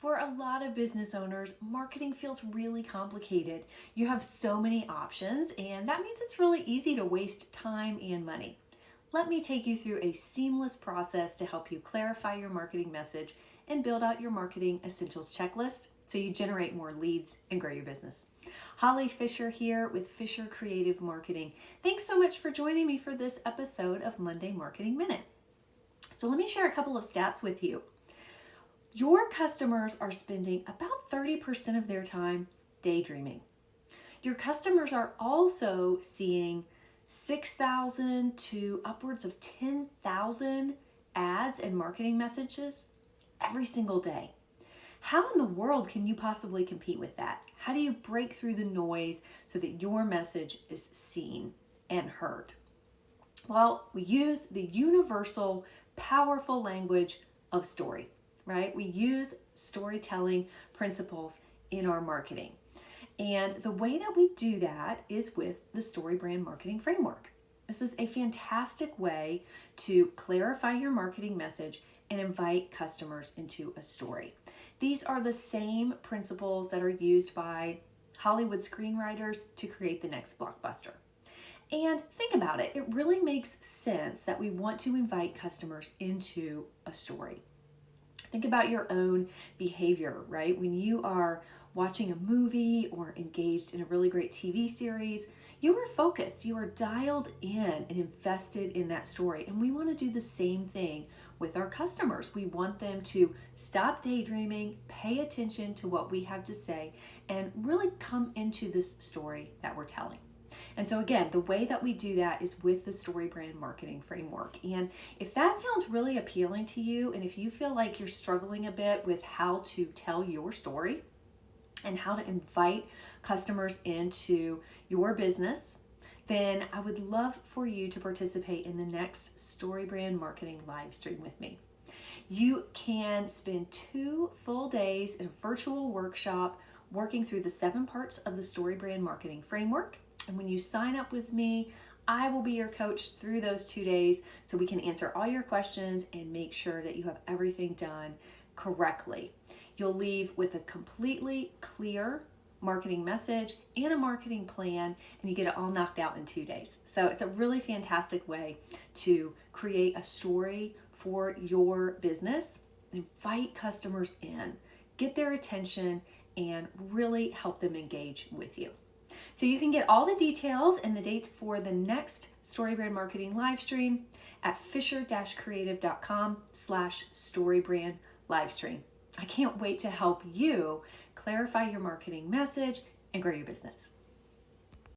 For a lot of business owners, marketing feels really complicated. You have so many options, and that means it's really easy to waste time and money. Let me take you through a seamless process to help you clarify your marketing message and build out your marketing essentials checklist so you generate more leads and grow your business. Holly Fisher here with Fisher Creative Marketing. Thanks so much for joining me for this episode of Monday Marketing Minute. So let me share a couple of stats with you. Your customers are spending about 30% of their time daydreaming. Your customers are also seeing 6,000 to upwards of 10,000 ads and marketing messages every single day. How in the world can you possibly compete with that? How do you break through the noise so that your message is seen and heard? Well, we use the universal, powerful language of story, right? We use storytelling principles in our marketing. And the way that we do that is with the StoryBrand Marketing Framework. This is a fantastic way to clarify your marketing message and invite customers into a story. These are the same principles that are used by Hollywood screenwriters to create the next blockbuster. And think about it, it really makes sense that we want to invite customers into a story. Think about your own behavior, right? When you are watching a movie or engaged in a really great TV series, you are focused, you are dialed in and invested in that story. And we want to do the same thing with our customers. We want them to stop daydreaming, pay attention to what we have to say, and really come into this story that we're telling. And so again, the way that we do that is with the StoryBrand Marketing Framework. And if that sounds really appealing to you, and if you feel like you're struggling a bit with how to tell your story and how to invite customers into your business, then I would love for you to participate in the next StoryBrand Marketing Livestream with me. You can spend 2 full days in a virtual workshop working through the 7 parts of the StoryBrand Marketing Framework. And when you sign up with me, I will be your coach through those 2 days so we can answer all your questions and make sure that you have everything done correctly. You'll leave with a completely clear marketing message and a marketing plan, and you get it all knocked out in 2 days. So it's a really fantastic way to create a story for your business, invite customers in, get their attention, and really help them engage with you. So you can get all the details and the date for the next StoryBrand Marketing Livestream at fisher-creative.com/StoryBrand Livestream. I can't wait to help you clarify your marketing message and grow your business.